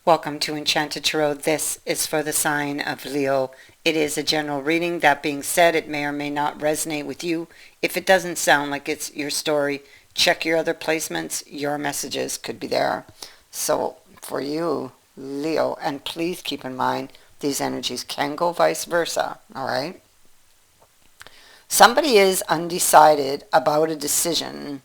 Welcome to Enchanted Tarot. This is for the sign of Leo. It is a general reading. That being said, it may or may not resonate with you. If it doesn't sound like it's your story, check your other placements. Your messages could be there. So for you, Leo, and please keep in mind, these energies can go vice versa, all right? Somebody is undecided about a decision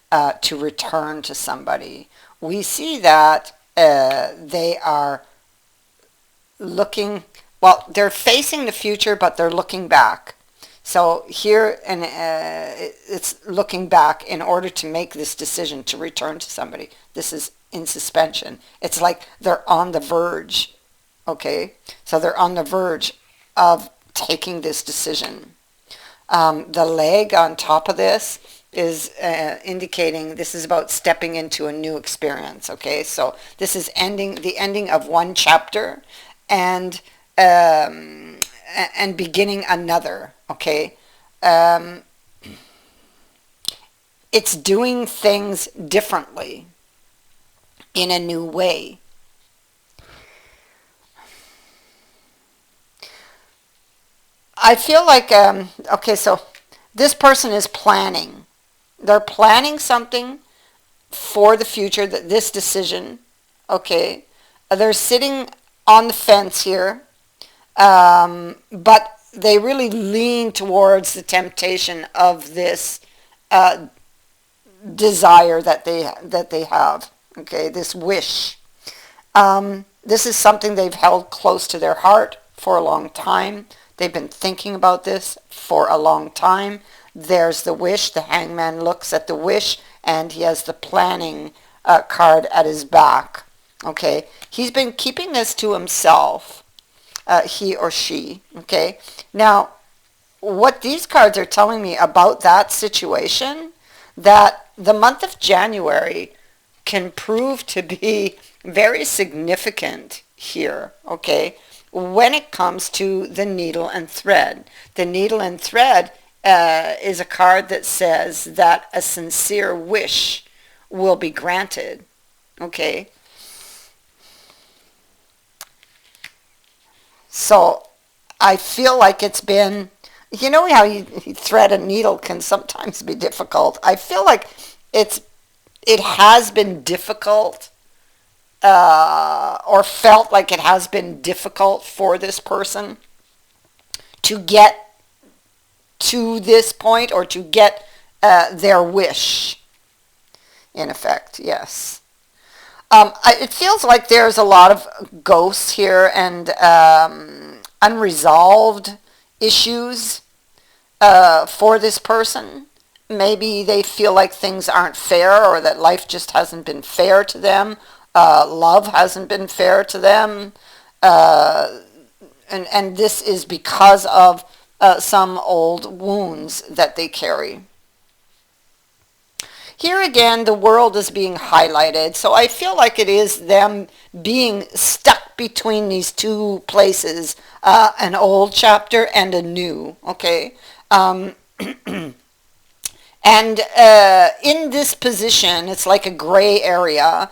to return to somebody. We see that they are looking, well, they're facing the future, but they're looking back. So here, and it's looking back in order to make this decision to return to somebody. This is in suspension. It's like they're on the verge, okay? So they're on the verge of taking this decision. The leg on top of this is indicating this is about stepping into a new experience, okay? So this is the ending of one chapter and beginning another, okay? It's doing things differently in a new way. I feel like, okay, so this person is planning. They're planning something for the future, this decision, okay? They're sitting on the fence here, but they really lean towards the temptation of this desire that they have, okay, this wish. This is something they've held close to their heart for a long time. They've been thinking about this for a long time. There's the wish. The hangman looks at the wish, and he has the planning card at his back. Okay, he's been keeping this to himself, he or she. Okay, now what these cards are telling me about that situation, that the month of January can prove to be very significant here. Okay, when it comes to the needle and thread. The needle and thread is a card that says that a sincere wish will be granted. Okay. So I feel like it's been, you know how you thread a needle can sometimes be difficult. I feel like it has been difficult, or felt like it has been difficult for this person to get to this point, or to get their wish, in effect, yes. It feels like there's a lot of ghosts here and unresolved issues for this person. Maybe they feel like things aren't fair, or that life just hasn't been fair to them. Love hasn't been fair to them. And this is because of some old wounds that they carry. Here again, the world is being highlighted, so I feel like it is them being stuck between these two places, an old chapter and a new, okay? And in this position, it's like a gray area.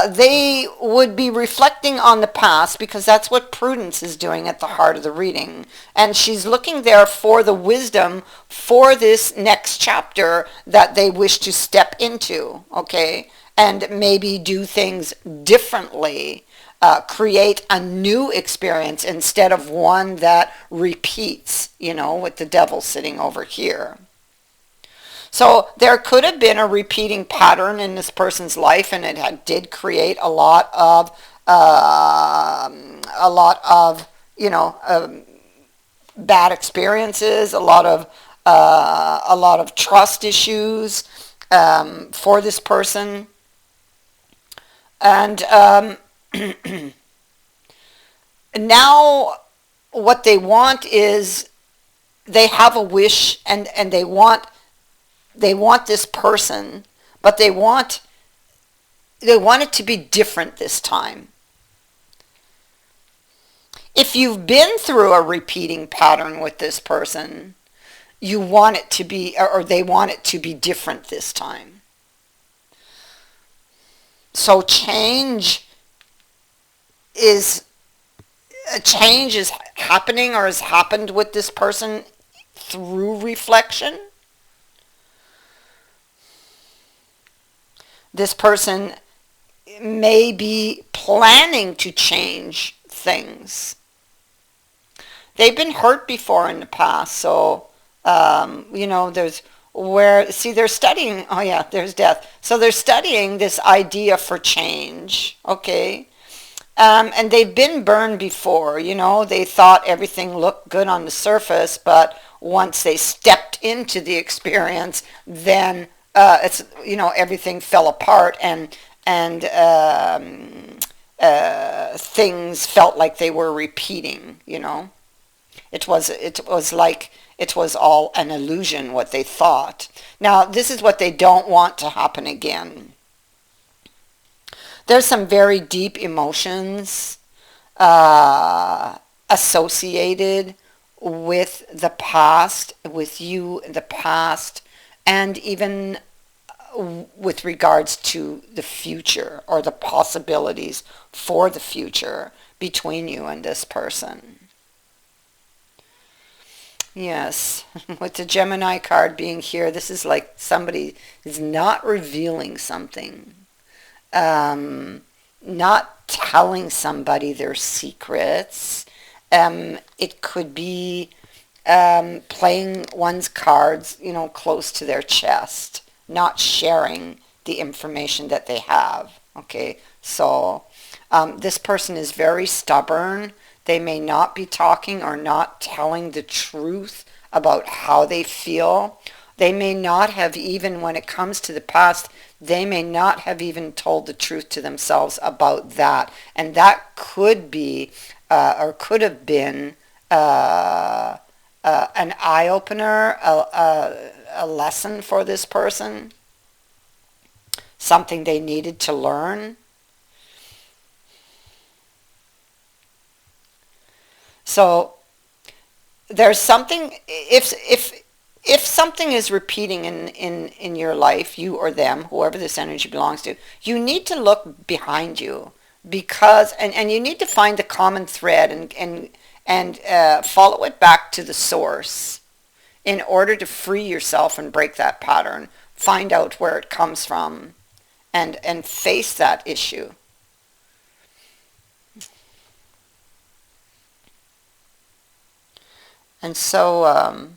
They would be reflecting on the past, because that's what Prudence is doing at the heart of the reading. And she's looking there for the wisdom for this next chapter that they wish to step into, okay? And maybe do things differently, create a new experience instead of one that repeats, you know, with the devil sitting over here. So there could have been a repeating pattern in this person's life, and it did create a lot of you know, bad experiences, a lot of trust issues for this person, and now what they want is, they have a wish, and they want this person, but they want it to be different this time. If you've been through a repeating pattern with this person, you want it to be, or they want it to be different this time. So change is a change is happening or has happened with this person through reflection. This person may be planning to change things. They've been hurt before in the past, so there's where see they're studying. Oh yeah, there's death. So they're studying this idea for change. Okay. And they've been burned before, they thought everything looked good on the surface, but once they stepped into the experience, then everything fell apart, and things felt like they were repeating. It was all an illusion what they thought. Now, this is what they don't want to happen again. There's some very deep emotions associated with the past, with you in the past, and even with regards to the future or the possibilities for the future between you and this person. Yes, with the Gemini card being here, this is like somebody is not revealing something. Not telling somebody their secrets. It could be playing one's cards, close to their chest, not sharing the information that they have. Okay, so this person is very stubborn. They may not be talking or not telling the truth about how they feel. They may not have even, when it comes to the past, they may not have even told the truth to themselves about that. And that could be, or could have been, an eye-opener, a lesson for this person, something they needed to learn. So there's something, if something is repeating in your life, you or them, whoever this energy belongs to, you need to look behind you, because and you need to find the common thread and follow it back to the source in order to free yourself and break that pattern. Find out where it comes from and face that issue. And so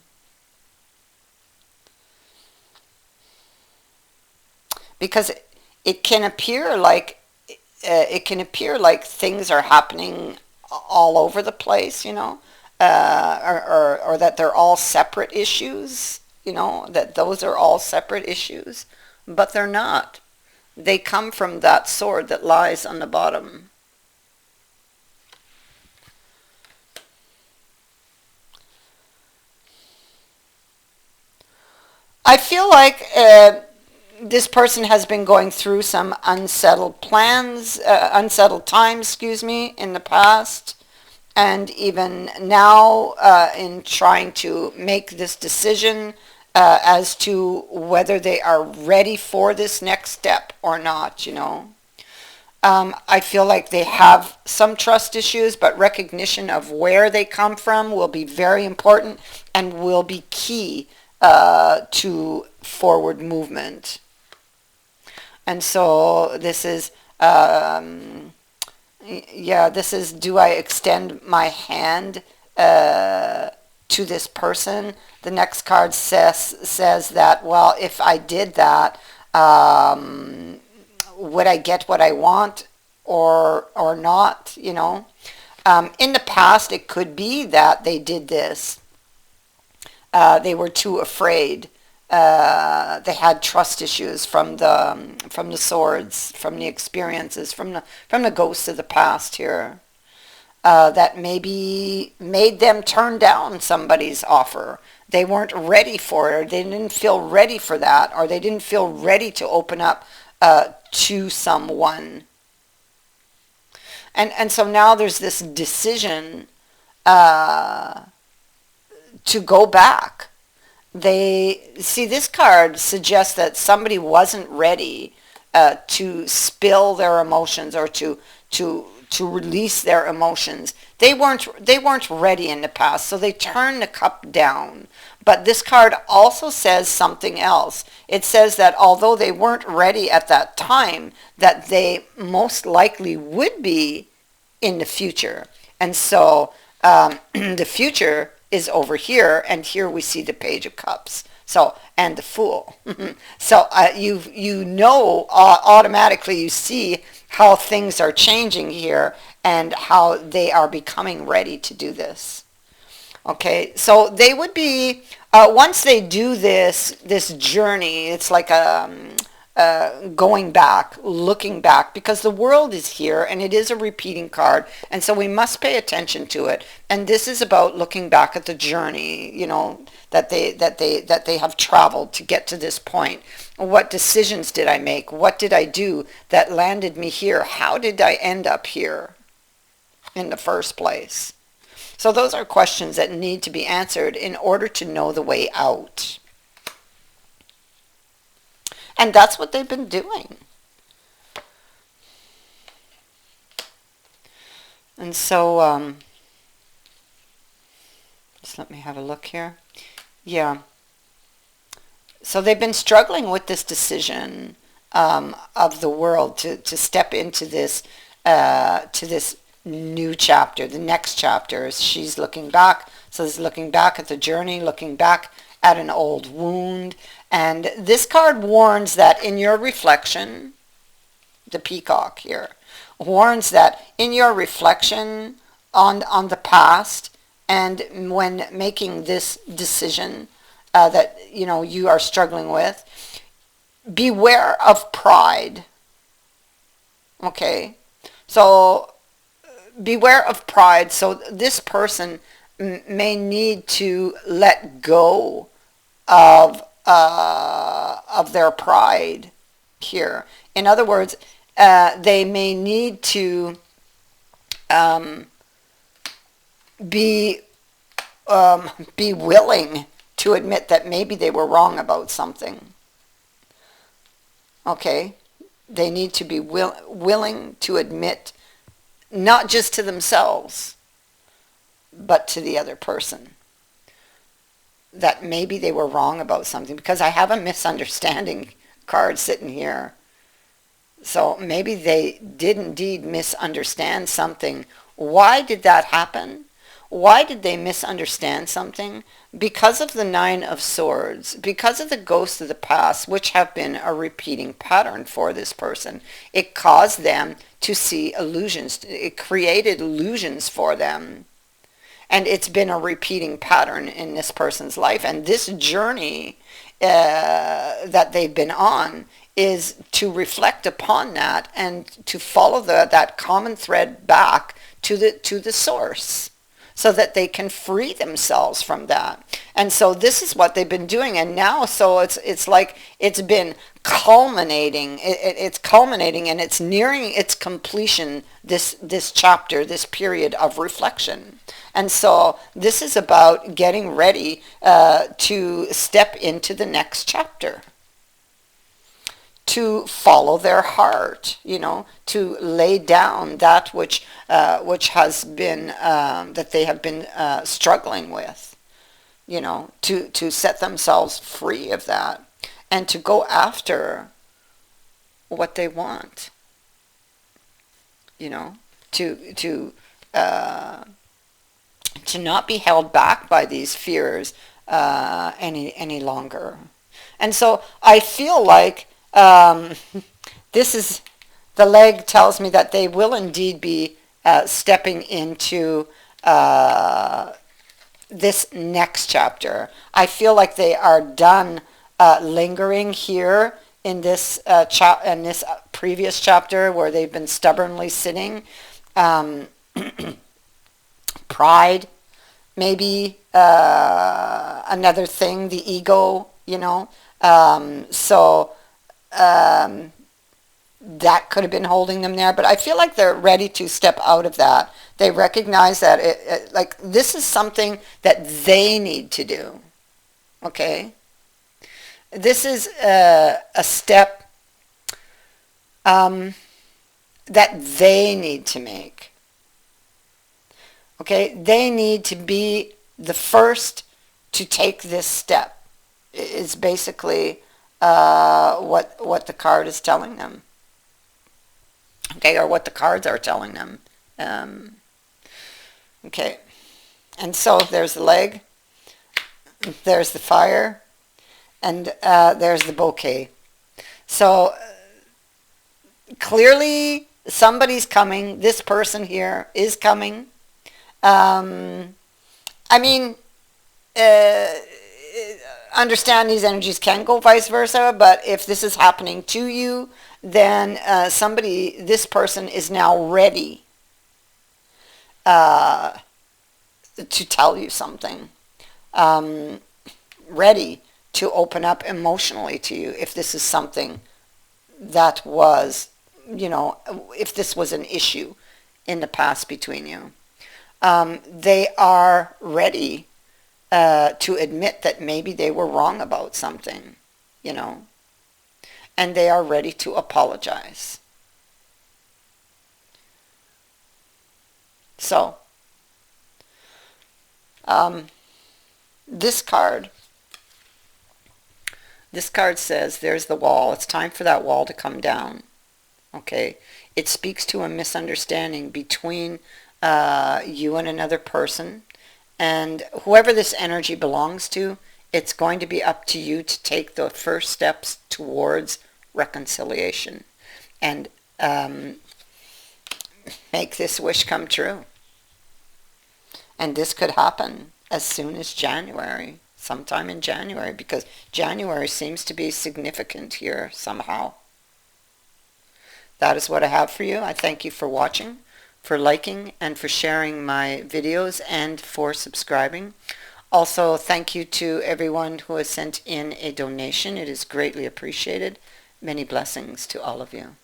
because it can appear like things are happening all over the place, or that they're all separate issues, that those are all separate issues, but they're not. They come from that sword that lies on the bottom. I feel like this person has been going through some unsettled times, in the past, and even now in trying to make this decision as to whether they are ready for this next step or not, I feel like they have some trust issues, but recognition of where they come from will be very important and will be key to forward movement. And so this is, this is, do I extend my hand to this person? The next card says that, well, if I did that, would I get what I want or not, in the past, it could be that they did this. They were too afraid. They had trust issues from the swords, from the experiences, from the ghosts of the past here, that maybe made them turn down somebody's offer. They weren't ready for it, or they didn't feel ready for that, or they didn't feel ready to open up to someone. And so now there's this decision to go back. They see, this card suggests that somebody wasn't ready to spill their emotions or to to release their emotions. They weren't ready in the past, so they turn the cup down. But this card also says something else. It says that although they weren't ready at that time, that they most likely would be in the future. And so the future is over here, and here we see the Page of Cups. So, and the Fool. So you know automatically, you see how things are changing here and how they are becoming ready to do this. Okay, so they would be, once they do this journey, it's like going back, looking back, because the world is here and it is a repeating card, and so we must pay attention to it. And this is about looking back at the journey, that they have traveled to get to this point. What decisions did I make? What did I do that landed me here? How did I end up here in the first place? So those are questions that need to be answered in order to know the way out. And that's what they've been doing. And so, just let me have a look here. Yeah. So they've been struggling with this decision of the world to step into this, to this new chapter, the next chapter. Is she's looking back. So it's looking back at the journey, looking back at an old wound. And this card warns that in your reflection, the peacock here, warns that in your reflection on the past, and when making this decision that you are struggling with, beware of pride. Okay, so beware of pride. So this person may need to let go of their pride here. In other words, they may need to be willing to admit that maybe they were wrong about something. Okay, they need to be willing to admit, not just to themselves, but to the other person, that maybe they were wrong about something, because I have a misunderstanding card sitting here. So maybe they did indeed misunderstand something. Why did that happen? Why did they misunderstand something? Because of the Nine of Swords, because of the ghosts of the past, which have been a repeating pattern for this person. It caused them to see illusions. It created illusions for them. And it's been a repeating pattern in this person's life. And this journey that they've been on is to reflect upon that and to follow that common thread back to the source, so that they can free themselves from that. And so this is what they've been doing. And now, so it's like it's been culminating. It's culminating, and it's nearing its completion, this chapter, this period of reflection. And so this is about getting ready to step into the next chapter, to follow their heart, to lay down that which has been, that they have been struggling with, to set themselves free of that, and to go after what they want, to not be held back by these fears any longer. And so I feel like this is, the leg tells me that they will indeed be stepping into this next chapter. I feel like they are done lingering here in this in this previous chapter where they've been stubbornly sitting. Pride, maybe another thing, the ego, that could have been holding them there. But I feel like they're ready to step out of that. They recognize that this is something that they need to do. Okay? This is a step that they need to make. Okay, they need to be the first to take this step. Is basically what the card is telling them. Okay, or what the cards are telling them. Okay, and so there's the leg, there's the fire, and there's the bouquet. So clearly somebody's coming. This person here is coming. I mean, understand these energies can go vice versa, but if this is happening to you, then this person is now ready to tell you something. Ready to open up emotionally to you if this is something that was, if this was an issue in the past between you. They are ready to admit that maybe they were wrong about something, and they are ready to apologize. So, this card says there's the wall. It's time for that wall to come down. Okay, it speaks to a misunderstanding between you and another person, and whoever this energy belongs to, it's going to be up to you to take the first steps towards reconciliation and make this wish come true. And this could happen as soon as January, sometime in January, because January seems to be significant here somehow. That is what I have for you. I thank you for watching, for liking, and for sharing my videos, and for subscribing. Also, thank you to everyone who has sent in a donation. It is greatly appreciated. Many blessings to all of you.